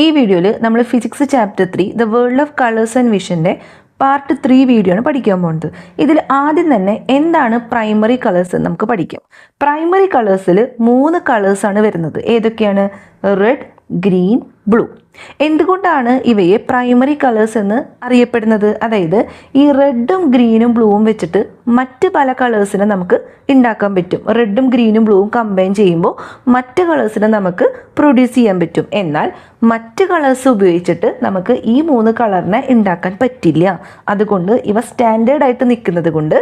ഈ വീഡിയോയിൽ നമ്മൾ physics chapter 3 the world of colours and വിഷൻ്റെ പാർട്ട് 3 വീഡിയോ ആണ് പഠിക്കാൻ പോകുന്നത്. ഇതിൽ ആദ്യം തന്നെ എന്താണ് പ്രൈമറി കളേഴ്സ് എന്ന് നമുക്ക് പഠിക്കാം. പ്രൈമറി കളേഴ്സിൽ 3 കളേഴ്സാണ് വരുന്നത്. ഏതൊക്കെയാണ്? Red, green, blue. എന്തുകൊണ്ടാണ് ഇവയെ പ്രൈമറി കളേഴ്സ് എന്ന് അറിയപ്പെടുന്നത്? അതായത് ഈ റെഡും ഗ്രീനും ബ്ലൂവും വെച്ചിട്ട് മറ്റ് പല കളേഴ്സിനെ നമുക്ക് ഉണ്ടാക്കാൻ പറ്റും. റെഡും ഗ്രീനും ബ്ലൂവും കമ്പൈൻ ചെയ്യുമ്പോൾ മറ്റ് കളേഴ്സിനെ നമുക്ക് പ്രൊഡ്യൂസ് ചെയ്യാൻ പറ്റും. എന്നാൽ മറ്റ് കളേഴ്സ് ഉപയോഗിച്ചിട്ട് നമുക്ക് ഈ 3 കളറിനെ ഉണ്ടാക്കാൻ പറ്റില്ല. അതുകൊണ്ട് ഇവ സ്റ്റാൻഡേർഡ് ആയിട്ട് നിൽക്കുന്നത് കൊണ്ട്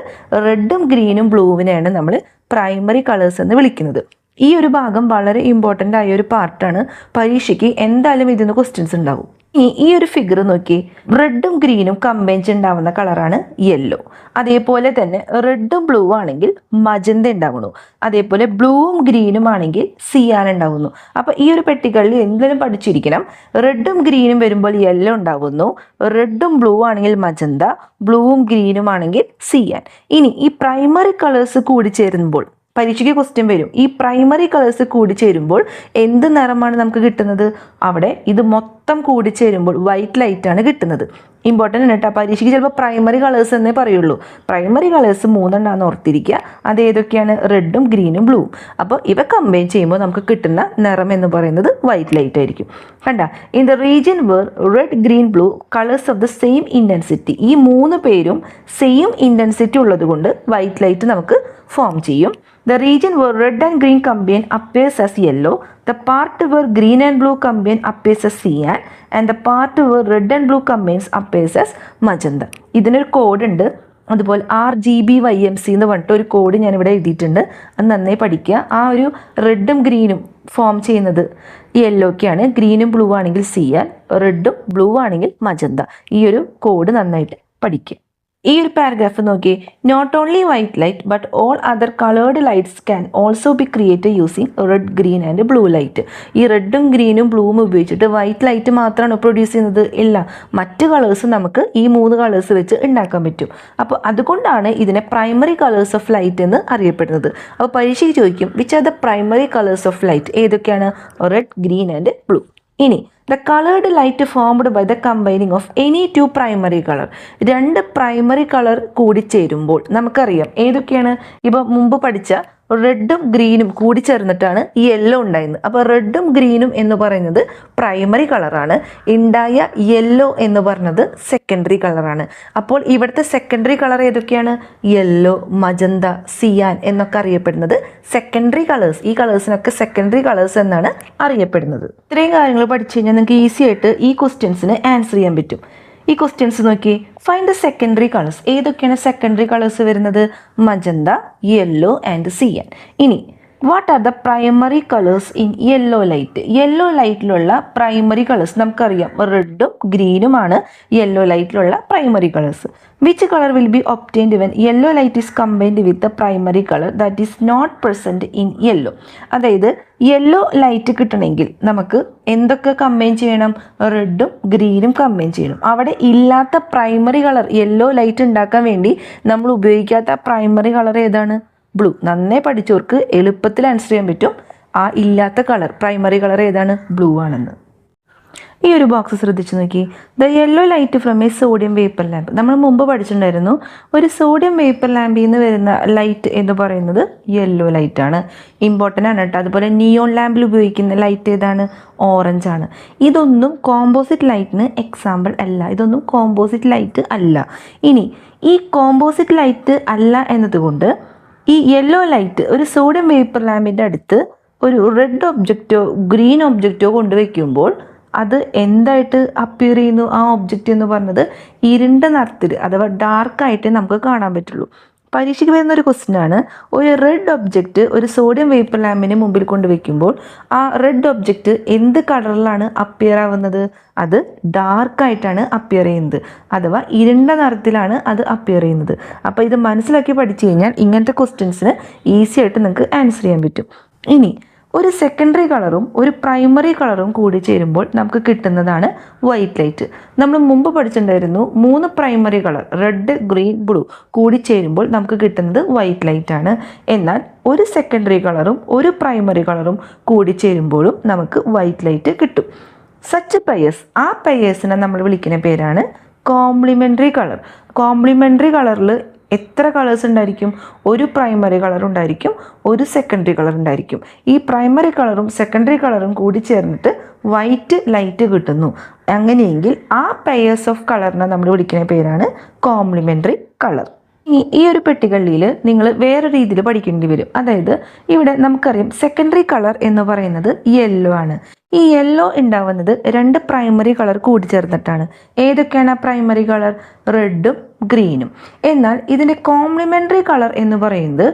റെഡും ഗ്രീനും ബ്ലൂവിനെയാണ് നമ്മൾ പ്രൈമറി കളേഴ്സ് എന്ന് വിളിക്കുന്നത്. ഈ ഒരു ഭാഗം വളരെ ഇമ്പോർട്ടൻ്റ് ആയ ഒരു പാർട്ടാണ്. പരീക്ഷയ്ക്ക് എന്തായാലും ഇതിന് ക്വസ്റ്റ്യൻസ് ഉണ്ടാവും. ഈ ഒരു ഫിഗർ നോക്കി, റെഡും ഗ്രീനും കമ്പൈൻ ഉണ്ടാവുന്ന കളറാണ് യെല്ലോ. അതേപോലെ തന്നെ റെഡും ബ്ലൂ ആണെങ്കിൽ മജന്ത ഉണ്ടാവുന്നു. അതേപോലെ ബ്ലൂവും ഗ്രീനും ആണെങ്കിൽ സിയാൻ ഉണ്ടാവുന്നു. അപ്പോൾ ഈ ഒരു പെട്ടികളിൽ എന്തെങ്കിലും പഠിച്ചിരിക്കണം. റെഡും ഗ്രീനും വരുമ്പോൾ യെല്ലോ ഉണ്ടാവുന്നു, റെഡും ബ്ലൂ ആണെങ്കിൽ മജന്ത, ബ്ലൂവും ഗ്രീനും ആണെങ്കിൽ സിയാൻ. ഇനി ഈ പ്രൈമറി കളേഴ്സ് കൂടി ചേരുമ്പോൾ പരീക്ഷയ്ക്ക് ക്വസ്റ്റ്യൻ വരും. ഈ പ്രൈമറി കളേഴ്സ് കൂടി ചേരുമ്പോൾ എന്ത് നിറമാണ് നമുക്ക് കിട്ടുന്നത്? അവിടെ ഇത് മൊത്തം കൂടി ചേരുമ്പോൾ വൈറ്റ് ലൈറ്റ് ആണ് കിട്ടുന്നത്. ഇമ്പോർട്ടൻ്റ് ആണ് കേട്ടോ. പരീക്ഷയ്ക്ക് ചിലപ്പോൾ പ്രൈമറി കളേഴ്സ് എന്നേ പറയുള്ളൂ. പ്രൈമറി കളേഴ്സ് 3 എണ്ണാന്ന് ഓർത്തിരിക്കുക. അത് ഏതൊക്കെയാണ്? റെഡും ഗ്രീനും ബ്ലൂവും. അപ്പോൾ ഇവ കമ്പൈൻ ചെയ്യുമ്പോൾ നമുക്ക് കിട്ടുന്ന നിറം എന്ന് പറയുന്നത് വൈറ്റ് ലൈറ്റ് ആയിരിക്കും. കണ്ട, in the region where red, green, blue colours of the same intensity, ഈ 3 പേരും സെയിം ഇൻറ്റൻസിറ്റി ഉള്ളത് കൊണ്ട് വൈറ്റ് ലൈറ്റ് നമുക്ക് ഫോം ചെയ്യും. The region where red and green combine appears as yellow. The part where green and blue combine appears as cyan. And the part where red and blue combines appears as magenta. ഇതിനൊരു code ഉണ്ട്. അതുപോലെ RGBYMC എന്ന് പറഞ്ഞിട്ട് ഒരു code ഞാനിവിടെ എഴുതിയിട്ടുണ്ട്. അത് നന്നായി പഠിക്കുക. ആ ഒരു റെഡും ഗ്രീനും ഫോം ചെയ്യുന്നത് യെല്ലോക്കാണ്. ഗ്രീനും ബ്ലൂ ആണെങ്കിൽ സിയാൻ, റെഡും ബ്ലൂ ആണെങ്കിൽ മജന്ത. ഈ ഒരു കോഡ് നന്നായിട്ട് പഠിക്കുക. ഈ ഒരു പാരഗ്രാഫ് നോക്കി, not only white light but all other coloured lights can also be created using red, green and blue light. ഈ റെഡും ഗ്രീനും ബ്ലൂവും ഉപയോഗിച്ചിട്ട് വൈറ്റ് ലൈറ്റ് മാത്രമാണ് പ്രൊഡ്യൂസ് ചെയ്യുന്നത്? ഇല്ല, മറ്റ് കളേഴ്സ് നമുക്ക് ഈ 3 കളേഴ്സ് വെച്ച് ഉണ്ടാക്കാൻ പറ്റും. അപ്പോൾ അതുകൊണ്ടാണ് ഇതിനെ പ്രൈമറി കളേഴ്സ് ഓഫ് ലൈറ്റ് എന്ന് അറിയപ്പെടുന്നത്. അപ്പോൾ പരീക്ഷയ്ക്ക് ചോദിക്കും, which are the primary colours of light? ഏതൊക്കെയാണ്? Red, green and blue. ഇനി the coloured light formed by the combining of any 2 primary colour. 2 primary colour കൂടി ചേരുമ്പോൾ നമുക്കറിയാം ഏതൊക്കെയാണ്. ഇപ്പോൾ മുമ്പ് പഠിച്ച റെഡും ഗ്രീനും കൂടി ചേർന്നിട്ടാണ് ഈ യെല്ലോ ഉണ്ടായിരുന്നത്. അപ്പോൾ റെഡും ഗ്രീനും എന്ന് പറയുന്നത് പ്രൈമറി കളറാണ്. ഉണ്ടായ യെല്ലോ എന്ന് പറഞ്ഞത് സെക്കൻഡറി കളറാണ്. അപ്പോൾ ഇവിടുത്തെ സെക്കൻഡറി കളർ ഏതൊക്കെയാണ്? യെല്ലോ, മജന്ത, സിയാൻ എന്നൊക്കെ അറിയപ്പെടുന്നത് സെക്കൻഡറി കളേഴ്സ്. ഈ കളേഴ്സിനൊക്കെ സെക്കൻഡറി കളേഴ്സ് എന്നാണ് അറിയപ്പെടുന്നത്. ഇത്രയും കാര്യങ്ങൾ പഠിച്ചു കഴിഞ്ഞാൽ നിങ്ങൾക്ക് ഈസി ആയിട്ട് ഈ ക്വസ്റ്റ്യൻസിന് ആൻസർ ചെയ്യാൻ പറ്റും. ഈ ക്വസ്റ്റ്യൻസ് നോക്കി, ഫൈൻഡ് ദ സെക്കൻഡറി കളേഴ്സ്. ഏതൊക്കെയാണ് സെക്കൻഡറി കളേഴ്സ് വരുന്നത്? Magenta, yellow and cyan. ഇനി what are the primary colours in yellow light? Yellow ലൈറ്റിലുള്ള പ്രൈമറി കളേഴ്സ് നമുക്കറിയാം റെഡും ഗ്രീനുമാണ് യെല്ലോ ലൈറ്റിലുള്ള primary colours. Which colour will be obtained when yellow light is combined with the primary colour that is not present in yellow? അതായത് yellow light കിട്ടണമെങ്കിൽ നമുക്ക് എന്തൊക്കെ combine ചെയ്യണം? റെഡും ഗ്രീനും കമ്പൈൻ ചെയ്യണം. അവിടെ ഇല്ലാത്ത പ്രൈമറി കളർ, യെല്ലോ ലൈറ്റ് ഉണ്ടാക്കാൻ വേണ്ടി നമ്മൾ ഉപയോഗിക്കാത്ത പ്രൈമറി കളർ ഏതാണ്? ബ്ലൂ. നന്നേ പഠിച്ചവർക്ക് എളുപ്പത്തിൽ ആൻസർ ചെയ്യാൻ പറ്റും. ആ ഇല്ലാത്ത കളർ, പ്രൈമറി കളർ ഏതാണ്? ബ്ലൂ ആണെന്ന്. ഈ ഒരു ബോക്സ് ശ്രദ്ധിച്ച് നോക്കി, the yellow light from A sodium vapour lamp. നമ്മൾ മുമ്പ് പഠിച്ചിട്ടുണ്ടായിരുന്നു, ഒരു സോഡിയം വേപ്പർ ലാമ്പിൽ നിന്ന് വരുന്ന ലൈറ്റ് എന്ന് പറയുന്നത് യെല്ലോ ലൈറ്റാണ്. ഇമ്പോർട്ടൻ്റ് ആണ് കേട്ടോ. അതുപോലെ നിയോൺ ലാമ്പിൽ ഉപയോഗിക്കുന്ന ലൈറ്റ് ഏതാണ്? ഓറഞ്ച് ആണ്. ഇതൊന്നും കോമ്പോസിറ്റ് ലൈറ്റിന് എക്സാമ്പിൾ അല്ല. ഇതൊന്നും കോമ്പോസിറ്റ് ലൈറ്റ് അല്ല. ഇനി ഈ കോമ്പോസിറ്റ് ലൈറ്റ് അല്ല എന്നതുകൊണ്ട് ഈ യെല്ലോ ലൈറ്റ് ഒരു സോഡിയം വേപ്പർ ലാമ്പിൻ്റെ അടുത്ത് ഒരു റെഡ് ഒബ്ജക്റ്റോ ഗ്രീൻ ഒബ്ജക്റ്റോ കൊണ്ടുവയ്ക്കുമ്പോൾ അത് എന്തായിട്ട് അപ്പിയർ ചെയ്യുന്നു? ആ ഒബ്ജക്റ്റ് എന്ന് പറഞ്ഞത് ഇരുണ്ട നിറത്തിൽ അഥവാ ഡാർക്കായിട്ടേ നമുക്ക് കാണാൻ പറ്റുള്ളൂ. പരീക്ഷയ്ക്ക് വരുന്നൊരു ക്വസ്റ്റ്യൻ ആണ്, ഒരു റെഡ് ഒബ്ജക്റ്റ് ഒരു സോഡിയം വേപ്പർ ലാമ്പിന് മുമ്പിൽ കൊണ്ടുവയ്ക്കുമ്പോൾ ആ റെഡ് ഒബ്ജക്റ്റ് എന്ത് കളറിലാണ് അപ്പിയർ ആവുന്നത്? അത് ഡാർക്കായിട്ടാണ് അപ്പിയർ ചെയ്യുന്നത്, അഥവാ ഇരുണ്ട നിറത്തിലാണ് അത് അപ്പിയർ ചെയ്യുന്നത്. അപ്പോൾ ഇത് മനസ്സിലാക്കി പഠിച്ചു കഴിഞ്ഞാൽ ഇങ്ങനത്തെ ക്വസ്റ്റ്യൻസിന് ഈസി ആയിട്ട് നിങ്ങൾക്ക് ആൻസർ ചെയ്യാൻ പറ്റും. ഇനി ഒരു സെക്കൻഡറി കളറും ഒരു പ്രൈമറി കളറും കൂടി ചേരുമ്പോൾ നമുക്ക് കിട്ടുന്നതാണ് വൈറ്റ് ലൈറ്റ്. നമ്മൾ മുമ്പ് പഠിച്ചിട്ടുണ്ടായിരുന്നു 3 primary colour red, green, blue കൂടി ചേരുമ്പോൾ നമുക്ക് കിട്ടുന്നത് വൈറ്റ് ലൈറ്റ് ആണ്. എന്നാൽ ഒരു സെക്കൻഡറി കളറും ഒരു പ്രൈമറി കളറും കൂടി ചേരുമ്പോഴും നമുക്ക് വൈറ്റ് ലൈറ്റ് കിട്ടും. സച്ച് പെയേഴ്സ്, ആ പെയേഴ്സിനെ നമ്മൾ വിളിക്കുന്ന പേരാണ് കോംപ്ലിമെൻ്ററി കളർ. കോംപ്ലിമെൻ്ററി കളറിൽ എത്ര കളേഴ്സ് ഉണ്ടായിരിക്കും? ഒരു പ്രൈമറി കളർ ഉണ്ടായിരിക്കും, ഒരു സെക്കൻഡറി കളർ ഉണ്ടായിരിക്കും. ഈ പ്രൈമറി കളറും സെക്കൻഡറി കളറും കൂടി ചേർന്നിട്ട് വൈറ്റ് ലൈറ്റ് കിട്ടുന്നു. അങ്ങനെയെങ്കിൽ ആ പെയേഴ്സ് ഓഫ് കളറിനെ നമ്മൾ വിളിക്കുന്ന പേരാണ് കോംപ്ലിമെൻ്ററി കളർ. ഈ ഒരു പെട്ടികളിൽ നിങ്ങൾ വേറെ രീതിയിൽ പഠിക്കേണ്ടി വരും. അതായത് ഇവിടെ നമുക്കറിയാം സെക്കൻഡറി കളർ എന്ന് പറയുന്നത് യെല്ലോ ആണ്. ഈ യെല്ലോ ഉണ്ടാവുന്നത് രണ്ട് പ്രൈമറി കളർ കൂടിച്ചേർന്നിട്ടാണ്. ഏതൊക്കെയാണ് ആ പ്രൈമറി കളർ? റെഡും ഗ്രീനും. എന്നാൽ ഇതിൻ്റെ കോംപ്ലിമെൻ്ററി കളർ എന്ന് പറയുന്നത്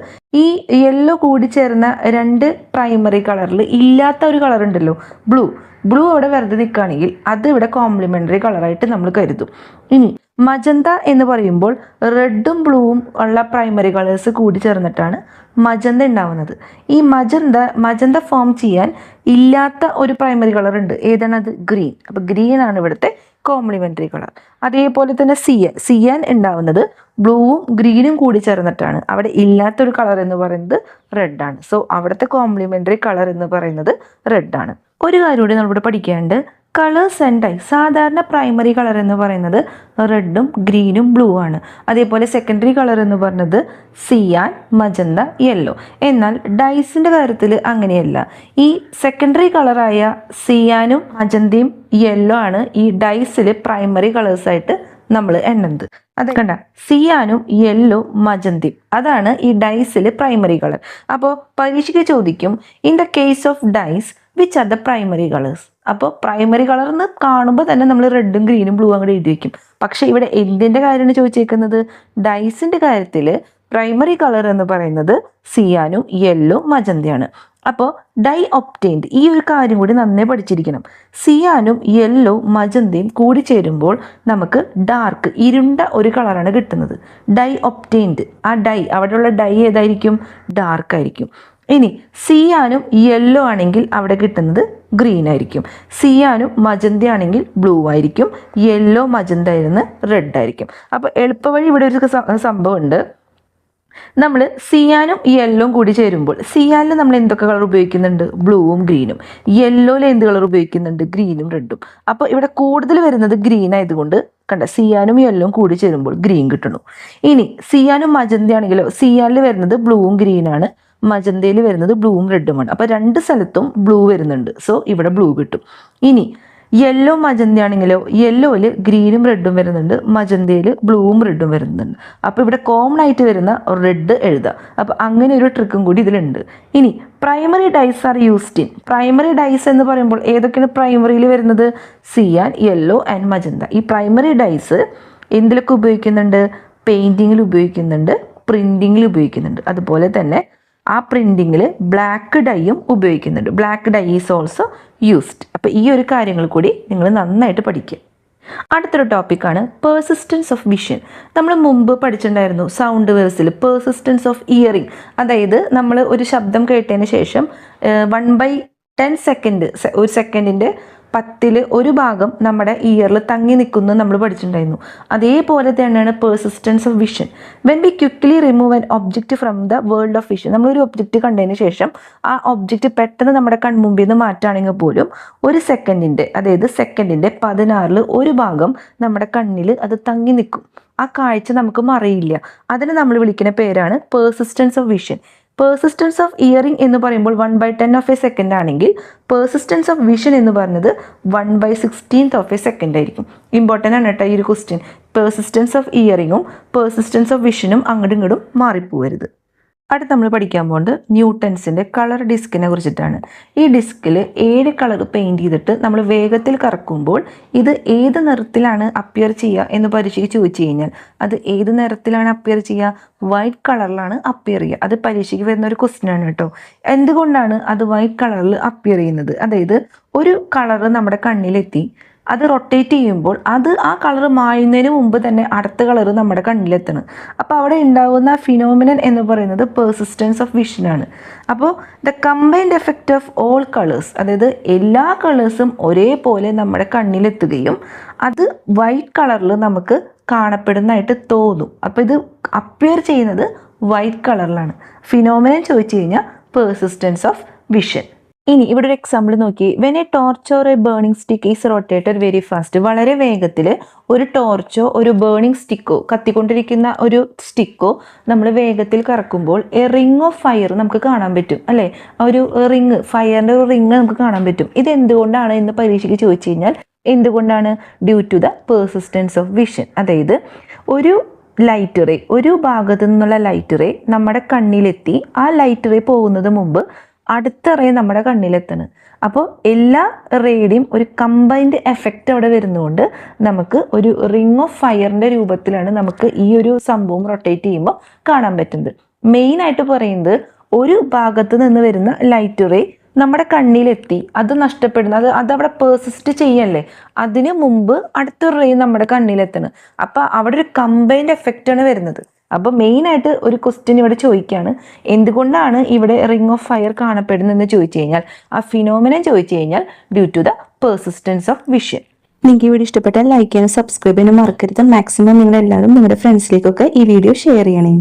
ഈ യെല്ലോ കൂടിച്ചേർന്ന രണ്ട് പ്രൈമറി കളറിൽ ഇല്ലാത്ത ഒരു കളർ ഉണ്ടല്ലോ, ബ്ലൂ. ബ്ലൂ അവിടെ വെറുതെ നിൽക്കുകയാണെങ്കിൽ അത് ഇവിടെ കോംപ്ലിമെൻ്ററി കളറായിട്ട് നമ്മൾ കരുതും. ഇനി മജന്ത എന്ന് പറയുമ്പോൾ റെഡും ബ്ലൂവും ഉള്ള പ്രൈമറി കളേഴ്സ് കൂടി ചേർന്നിട്ടാണ് മജന്ത ഉണ്ടാവുന്നത്. ഈ മജന്ത ഫോം ചെയ്യാൻ ഇല്ലാത്ത ഒരു പ്രൈമറി കളർ ഉണ്ട്. ഏതാണത്? ഗ്രീൻ. അപ്പോൾ ഗ്രീൻ ആണ് ഇവിടുത്തെ കോംപ്ലിമെൻ്ററി കളർ. അതേപോലെ തന്നെ സിയാൻ ഉണ്ടാവുന്നത് ബ്ലൂവും ഗ്രീനും കൂടി ചേർന്നിട്ടാണ്. അവിടെ ഇല്ലാത്തൊരു കളർ എന്ന് പറയുന്നത് റെഡാണ്. സോ അവിടുത്തെ കോംപ്ലിമെൻ്ററി കളർ എന്ന് പറയുന്നത് റെഡാണ്. ഒരു കാര്യം കൂടി നമ്മളിവിടെ പഠിക്കാനുണ്ട്. Colours and dye. സാധാരണ പ്രൈമറി കളർ എന്ന് പറയുന്നത് റെഡും ഗ്രീനും ബ്ലൂ ആണ്. അതേപോലെ സെക്കൻഡറി കളർ എന്ന് പറയുന്നത് സിയാൻ, മജന്ത, യെല്ലോ. എന്നാൽ ഡൈസിൻ്റെ കാര്യത്തിൽ അങ്ങനെയല്ല. ഈ സെക്കൻഡറി കളറായ സിയാനും മജന്തയും യെല്ലോ ആണ് ഈ ഡൈസിൽ പ്രൈമറി കളേഴ്സായിട്ട് നമ്മൾ എണ്ണുന്നത്. അത് കണ്ട, സിയാനും യെല്ലോ മജന്തയും അതാണ് ഈ ഡൈസിൽ പ്രൈമറി കളർ. അപ്പോൾ പരീക്ഷയ്ക്ക് ചോദിക്കും, in the case of dyes which are the primary colours. അപ്പോൾ പ്രൈമറി കളർ എന്ന് കാണുമ്പോൾ തന്നെ നമ്മൾ റെഡും ഗ്രീനും ബ്ലൂ അങ്ങോട്ട് എഴുതി വയ്ക്കും. പക്ഷേ ഇവിടെ എന്തിൻ്റെ കാര്യമാണ് ചോദിച്ചേക്കുന്നത്? ഡൈസിൻ്റെ കാര്യത്തിൽ പ്രൈമറി കളർ എന്ന് പറയുന്നത് സിയാനും യെല്ലോ മജന്തയാണ്. അപ്പോൾ ഡൈ ഒപ്റ്റൈൻഡ്, ഈ ഒരു കാര്യം കൂടി നന്നായി പഠിച്ചിരിക്കണം. സിയാനും യെല്ലോ മജന്തയും കൂടി ചേരുമ്പോൾ നമുക്ക് ഡാർക്ക്, ഇരുണ്ട ഒരു കളറാണ് കിട്ടുന്നത്. ഡൈ ഒപ്റ്റൈൻഡ്, ആ ഡൈ, അവിടെയുള്ള ഡൈ ഏതായിരിക്കും? ഡാർക്ക് ആയിരിക്കും. ഇനി സിയാനും യെല്ലോ ആണെങ്കിൽ അവിടെ കിട്ടുന്നത് ഗ്രീൻ ആയിരിക്കും. സിയാനും മജന്ത ആണെങ്കിൽ ബ്ലൂ ആയിരിക്കും. യെല്ലോ മജന്ത ആയിരുന്നു റെഡ് ആയിരിക്കും. അപ്പോൾ എളുപ്പവഴി ഇവിടെ ഒരു സംഭവം ഉണ്ട്. നമ്മൾ സിയാനും യെല്ലോയും കൂടി ചേരുമ്പോൾ സിയാനിൽ നമ്മൾ എന്തൊക്കെ കളർ ഉപയോഗിക്കുന്നുണ്ട്? ബ്ലൂവും ഗ്രീനും. യെല്ലോയിൽ എന്ത് കളർ ഉപയോഗിക്കുന്നുണ്ട്? ഗ്രീനും റെഡും. അപ്പോൾ ഇവിടെ കൂടുതൽ വരുന്നത് ഗ്രീൻ ആയതുകൊണ്ട് കണ്ട, സിയാനും യെല്ലോയും കൂടി ചേരുമ്പോൾ ഗ്രീൻ കിട്ടുന്നു. ഇനി സിയാനും മജന്ത ആണെങ്കിലോ, സിയാനിൽ വരുന്നത് ബ്ലൂവും ഗ്രീനാണ്, മജന്തയിൽ വരുന്നത് ബ്ലൂവും റെഡുമാണ്. അപ്പോൾ രണ്ട് സ്ഥലത്തും ബ്ലൂ വരുന്നുണ്ട്. സോ ഇവിടെ ബ്ലൂ കിട്ടും. ഇനി യെല്ലോ മജന്ത ആണെങ്കിലോ, യെല്ലോയിൽ ഗ്രീനും റെഡും വരുന്നുണ്ട്, മജന്തയിൽ ബ്ലൂവും റെഡും വരുന്നുണ്ട്. അപ്പോൾ ഇവിടെ കോമൺ ആയിട്ട് വരുന്ന റെഡ് എഴുതുക. അപ്പോൾ അങ്ങനെ ഒരു ട്രിക്കും കൂടി ഇതിലുണ്ട്. ഇനി primary dyes are used in. Primary dyes എന്ന് പറയുമ്പോൾ ഏതൊക്കെയാണ് പ്രൈമറിയിൽ വരുന്നത്? Cyan, yellow and magenta. ഈ പ്രൈമറി ഡൈസ് എന്തിലൊക്കെ ഉപയോഗിക്കുന്നുണ്ട്? പെയിൻറ്റിങ്ങിൽ ഉപയോഗിക്കുന്നുണ്ട്, പ്രിൻറ്റിങ്ങിൽ ഉപയോഗിക്കുന്നുണ്ട്. അതുപോലെ തന്നെ ആ പ്രിൻറ്റിങ്ങിൽ ബ്ലാക്ക് ഡൈയും ഉപയോഗിക്കുന്നുണ്ട്. Black dye is also used. അപ്പോൾ ഈ ഒരു കാര്യങ്ങൾ കൂടി നിങ്ങൾ നന്നായിട്ട് പഠിക്കുക. അടുത്തൊരു ടോപ്പിക്കാണ് പെർസിസ്റ്റൻസ് ഓഫ് വിഷൻ. നമ്മൾ മുമ്പ് പഠിച്ചിട്ടുണ്ടായിരുന്നു സൗണ്ട് വേഴ്സിൽ പെർസിസ്റ്റൻസ് ഓഫ് ഇയറിംഗ്. അതായത് നമ്മൾ ഒരു ശബ്ദം കേട്ടതിന് ശേഷം 1/10 സെക്കൻഡ്, ഒരു സെക്കൻഡിൻ്റെ 10 ഭാഗം നമ്മുടെ ഇയറിൽ തങ്ങി നിൽക്കുന്നു നമ്മൾ പഠിച്ചിട്ടുണ്ടായിരുന്നു. അതേപോലെ തന്നെയാണ് persistence of vision. When we quickly remove an object from the world of vision. നമ്മളൊരു ഒബ്ജക്റ്റ് കണ്ടതിന് ശേഷം ആ ഒബ്ജക്റ്റ് പെട്ടെന്ന് നമ്മുടെ കൺമുമ്പിൽ നിന്ന് മാറ്റുകയാണെങ്കിൽ പോലും ഒരു സെക്കൻഡിൻ്റെ, അതായത് സെക്കൻഡിൻ്റെ 16 ഭാഗം നമ്മുടെ കണ്ണിൽ അത് തങ്ങി നിൽക്കും. ആ കാഴ്ച നമുക്ക് മറിയില്ല. അതിന് നമ്മൾ വിളിക്കുന്ന പേരാണ് persistence of vision. Persistence of hearing എന്ന് പറയുമ്പോൾ 1/10 ഓഫ് എ സെക്കൻഡ് ആണെങ്കിൽ പെർസിസ്റ്റൻസ് ഓഫ് വിഷൻ എന്ന് പറഞ്ഞത് 1/16 ഓഫ് എ സെക്കൻഡ് ആയിരിക്കും. ഇമ്പോർട്ടൻ്റ് ആണ് കേട്ടോ ഈ ഒരു ക്വസ്റ്റ്യൻ. പെർസിസ്റ്റൻസ് ഓഫ് ഇയറിംഗും പെർസിസ്റ്റൻസ് ഓഫ് വിഷനും അങ്ങോട്ടും ഇങ്ങോട്ടും മാറിപ്പോവരുത്. അടുത്ത് നമ്മൾ പഠിക്കാൻ പോകുന്നത് ന്യൂട്ടൺസിൻ്റെ കളർ ഡിസ്കിനെ കുറിച്ചിട്ടാണ്. ഈ ഡിസ്കിൽ 7 കളർ പെയിൻറ്റ് ചെയ്തിട്ട് നമ്മൾ വേഗത്തിൽ കറക്കുമ്പോൾ ഇത് ഏത് നിറത്തിലാണ് അപ്പിയർ ചെയ്യുക എന്ന് പരീക്ഷയ്ക്ക് ചോദിച്ചു കഴിഞ്ഞാൽ അത് ഏത് നിറത്തിലാണ് അപ്പിയർ ചെയ്യുക? വൈറ്റ് കളറിലാണ് അപ്പിയർ ചെയ്യുക. അത് പരീക്ഷയ്ക്ക് വരുന്ന ഒരു ക്വസ്റ്റ്യൻ ആണ് കേട്ടോ. എന്തുകൊണ്ടാണ് അത് വൈറ്റ് കളറിൽ അപ്പിയർ ചെയ്യുന്നത്? അതായത് ഒരു കളർ നമ്മുടെ കണ്ണിലെത്തി, അത് റൊട്ടേറ്റ് ചെയ്യുമ്പോൾ ആ കളർ മായുന്നതിന് മുമ്പ് തന്നെ അടുത്ത കളർ നമ്മുടെ കണ്ണിലെത്തണം. അപ്പോൾ അവിടെ ഉണ്ടാകുന്ന ഫിനോമിനൻ എന്ന് പറയുന്നത് പെർസിസ്റ്റൻസ് ഓഫ് വിഷനാണ്. അപ്പോൾ the combined effect of all colours, അതായത് എല്ലാ കളേഴ്സും ഒരേപോലെ നമ്മുടെ കണ്ണിലെത്തുകയും അത് വൈറ്റ് കളറിൽ നമുക്ക് കാണപ്പെടുന്നതായിട്ട് തോന്നും. അപ്പോൾ ഇത് അപ്പിയർ ചെയ്യുന്നത് വൈറ്റ് കളറിലാണ്. ഫിനോമിനൻ ചോദിച്ചു കഴിഞ്ഞാൽ പെർസിസ്റ്റൻസ് ഓഫ് വിഷൻ. ഇനി ഇവിടെ ഒരു എക്സാമ്പിൾ നോക്കി. When A torch or A burning stick is rotated very fast. വളരെ വേഗത്തിൽ ഒരു ടോർച്ചോ ഒരു ബേണിംഗ് സ്റ്റിക്കോ കത്തിക്കൊണ്ടിരിക്കുന്ന ഒരു സ്റ്റിക്കോ നമ്മൾ വേഗത്തിൽ കറക്കുമ്പോൾ എ റിംഗ് ഓഫ് ഫയർ നമുക്ക് കാണാൻ പറ്റും അല്ലേ. ഒരു റിംഗ്, ഫയറിൻ്റെ ഒരു റിംഗ് നമുക്ക് കാണാൻ പറ്റും. ഇത് എന്തുകൊണ്ടാണ് എന്ന് പരീക്ഷയ്ക്ക് ചോദിച്ചു കഴിഞ്ഞാൽ എന്തുകൊണ്ടാണ്? Due to the persistence of vision. അതായത് ഒരു ലൈറ്റ് റേ, ഒരു ഭാഗത്തു നിന്നുള്ള ലൈറ്റ് റേ നമ്മുടെ കണ്ണിലെത്തി ആ ലൈറ്റ് റേ പോകുന്നത് മുമ്പ് അടുത്ത റേ നമ്മുടെ കണ്ണിലെത്തണം. അപ്പോൾ എല്ലാ റേയുടെയും ഒരു കമ്പൈൻഡ് എഫക്റ്റ് അവിടെ വരുന്നതുകൊണ്ട് നമുക്ക് ഒരു റിംഗ് ഓഫ് ഫയറിൻ്റെ രൂപത്തിലാണ് നമുക്ക് ഈ ഒരു സംഭവം റൊട്ടേറ്റ് ചെയ്യുമ്പോൾ കാണാൻ പറ്റുന്നത്. മെയിനായിട്ട് പറയുന്നത് ഒരു ഭാഗത്ത് നിന്ന് വരുന്ന ലൈറ്റ് റേ നമ്മുടെ കണ്ണിലെത്തി അത് നഷ്ടപ്പെടുന്നത്, അതവിടെ പേഴ്സിസ്റ്റ് ചെയ്യല്ലേ, അതിന് മുമ്പ് അടുത്തൊരു റേ നമ്മുടെ കണ്ണിലെത്തണം. അപ്പം അവിടെ ഒരു കമ്പൈൻഡ് എഫക്റ്റാണ് വരുന്നത്. അപ്പോൾ മെയിനായിട്ട് ഒരു ക്വസ്റ്റ്യൻ ഇവിടെ ചോദിക്കുകയാണ്, എന്തുകൊണ്ടാണ് ഇവിടെ റിംഗ് ഓഫ് ഫയർ കാണപ്പെടുന്നതെന്ന് ചോദിച്ചു കഴിഞ്ഞാൽ, ആ ഫിനോമിനൻ ചോദിച്ചു കഴിഞ്ഞാൽ due to the persistence of vision. നിങ്ങൾക്ക് ഈ വീഡിയോ ഇഷ്ടപ്പെട്ടാൽ ലൈക്ക് ചെയ്യാനും സബ്സ്ക്രൈബ് ചെയ്യാനും മറക്കരുത്. മാക്സിമം നിങ്ങളെല്ലാവരും നിങ്ങളുടെ ഫ്രണ്ട്സിലേക്കൊക്കെ ഈ വീഡിയോ ഷെയർ ചെയ്യണേ.